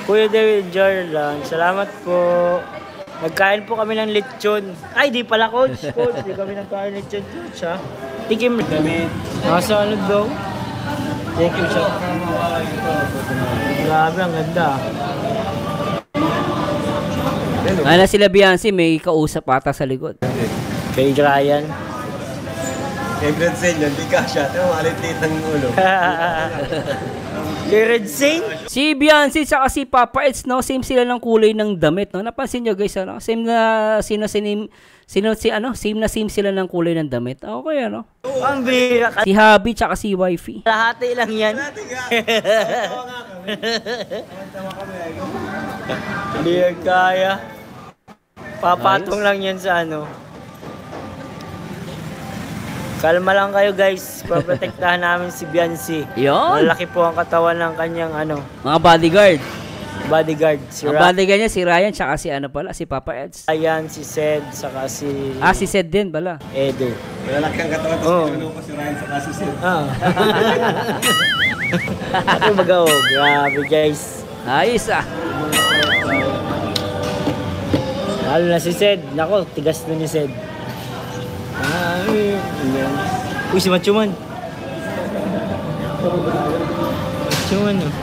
Kuya David Jarlan, salamat po. Nagkain po kami ng lechon. Ay, di pala, coach. Di kami nagkain ng lechon, coach, Tikim kami. Nasa daw? Thank you, sir. Grabe, ang ganda. Sila Beyonce, may kausap ata sa likod. Kay Ryan. Kay Red Sen yan, di kasha. Ito, malit-lit ng ulo. Kay Red Saint? Si Beyonce saka si Papa Eds, no? Same sila ng kulay ng damit, no? Napansin nyo guys, ano? Same na same sila ng kulay ng damit. Okay, ano? Ang bira ka. Si Habi tsaka si Wifey. Lahati lang yan. Hindi yan kaya. Papatong lang yan sa ano. Kalma lang kayo guys, paprotektahan namin si Beyonce. Yun. Malaki po ang katawan ng kanyang ano, Mga bodyguard. si Ang bodyguard niya, si Ryan, tsaka si ano pala, si Papa Eds. Ryan, si Sed, saka si Si Sed din pala. Edo. Malalaki ang katawan, tapos pinuno pa si Ryan sa kaso Sen. Ako magaw, grabe guys. Ayos Lalo na si Sed, nako, tigas na ni Sed. Uy, si Machuman. Machuman, oh.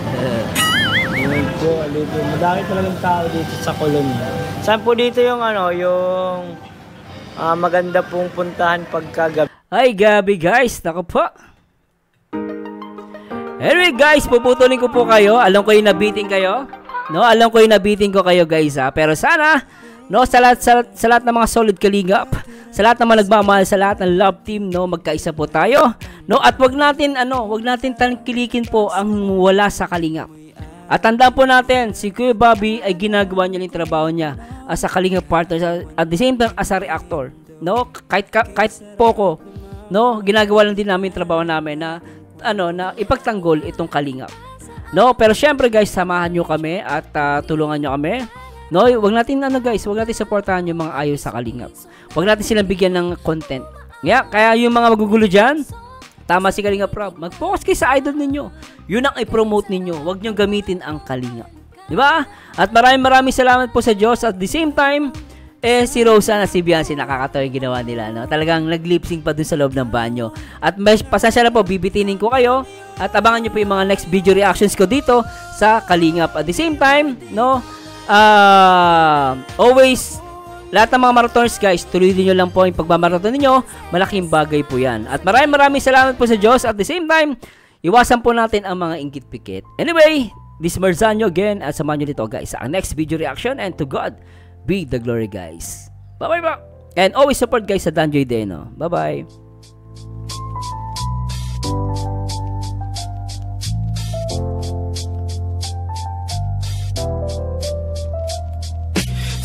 Ayan po, dito. Madami talagang tao dito sa Colonia. Saan po dito yung ano, yung maganda pong puntahan pagkagabi? Ay, gabi guys. Naku po. Anyway guys, puputulin ko po kayo. Alam ko yung nabiting kayo. No, alam ko yung nabiting ko kayo guys ha. Pero sana, no, sa lahat ng mga solid kalingap, sa lahat ng mga nagmamahal, sa lahat ng love team, no, magkaisa po tayo. No, at wag natin tangkilikin po ang wala sa kalingap. At tandaan po natin, si Kuya Bobby ay ginagawa niya yung trabaho niya as a kalingap partner, at the same time as a reactor. No, kahit Poco, no, ginagawa lang din namin yung trabaho namin na na ipagtanggol itong kalingap. No, pero syempre guys, samahan niyo kami at tulungan niyo kami. No, wag natin wag natin suportahan yung mga ayaw sa kalingap. Wag natin silang bigyan ng content. Kaya yung mga magugulo diyan, tama si Kalingap Rob. Mag-focus kayo sa idol ninyo. Yun ang i-promote ninyo. Wag niyo gamitin ang kalingap. Di ba? At maraming salamat po sa Diyos. At the same time, si Rosa na si Beyonce, nakakatawa yung ginawa nila, no? Talagang nag-lip-sync pa dun sa loob ng banyo. At pasensya na po, bibitinin ko kayo. At abangan nyo po yung mga next video reactions ko dito sa Kalingap. At the same time, no, always, lahat ng mga marathons guys, tuloy nyo lang po yung pagmamarathon ninyo. Malaking bagay po yan. At maraming salamat po sa Diyos. At the same time, iwasan po natin ang mga inggit-pikit. Anyway, this is Marzano again. At samahan nyo dito guys sa next video reaction. And to God be the glory guys. Bye bye. And always support guys sa Danjoy Deno. Bye bye.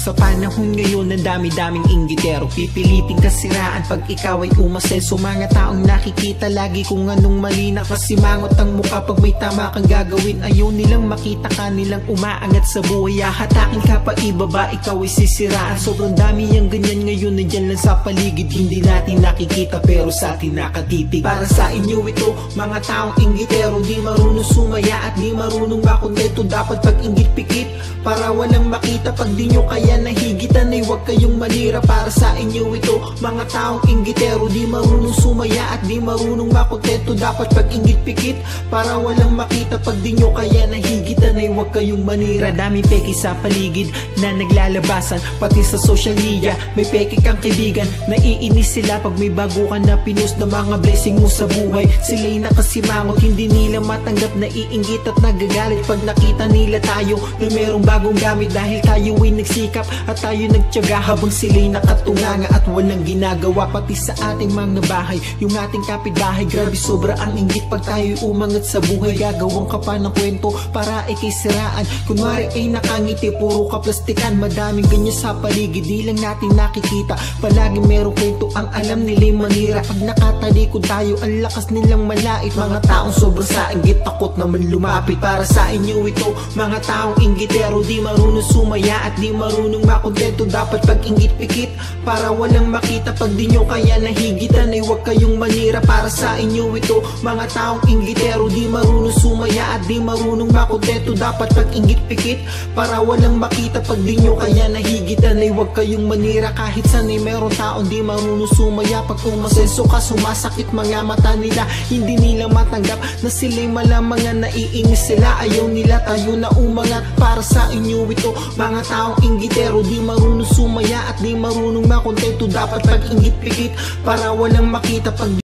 Sa panahon ngayon, ang dami-daming inggitero. Pipiliting kasiraan pag ikaw ay umasenso. Mga taong nakikita lagi kung anong mali. Nakasimangot ang mukha pag may tama kang gagawin. Ayaw nilang makita ka, nilang umaangat sa buhay. Hatakin ka pa ibaba, ikaw ay sisiraan. Sobrang dami yung ganyan ngayon, nandyan lang sa paligid. Hindi natin nakikita pero sa atin nakatitig. Para sa inyo ito, mga taong inggitero. Di marunong sumaya at di marunong makontento. Dapat pag inggit pikit para walang makita. Pag di nyo kaya nahigitan ay huwag kayong manira. Para sa inyo ito, mga taong inggitero. Di marunong sumaya at di marunong makontento. Dapat pag inggit pikit para walang makita. Pag di nyo kaya nahigitan ay huwag kayong manira. Dami peki sa paligid na naglalabasan. Pati sa social media may peki kang kaibigan. Naiinis sila pag may bago ka na pinost na mga blessing mo sa buhay. Sila'y nakasimangot, hindi nila matanggap. Naiinggit at nagagalit pag nakita nila tayo na merong bagong gamit. Dahil tayo ay nagsikap at tayo nagtiyaga habang sila'y nakatunganga at walang ginagawa. Pati sa ating mga bahay, yung ating kapitbahay, grabe sobra ang inggit pag tayo'y umangat sa buhay. Gagawang ka pa ng kwento para ikisiraan. Kunwari ay nakangiti, puro ka plastikan. Madaming ganyan sa paligid, di lang natin nakikita. Palagi merong kwento, ang alam nila'y manira. Pag nakatalikod tayo, ang lakas nilang malait. Mga taong sobra sa inggit, takot naman lumapit. Para sa inyo ito, mga taong inggitero. Di marunong sumaya at di marunong makontento. Dapat pag inggit pikit para walang makita. Pag di nyo kaya nahigitan ay huwag kayong manira. Para sa inyo ito, mga taong inggitero. Di marunong sumaya at di marunong makontento. Dapat pag inggit pikit para walang makita. Pag di nyo kaya nahigitan ay huwag kayong manira. Kahit saan ay meron taong di marunong sumaya. Pag umasenso ka, sumasakit mga mata nila. Hindi nila matanggap na sila'y malamang nga naiinis sila. Ayaw nila tayo na umangat. Para sa inyo ito, mga taong inggitero. Di marunong sumaya at di marunong makontento. Dapat pag inggit pikit para walang makita. Pag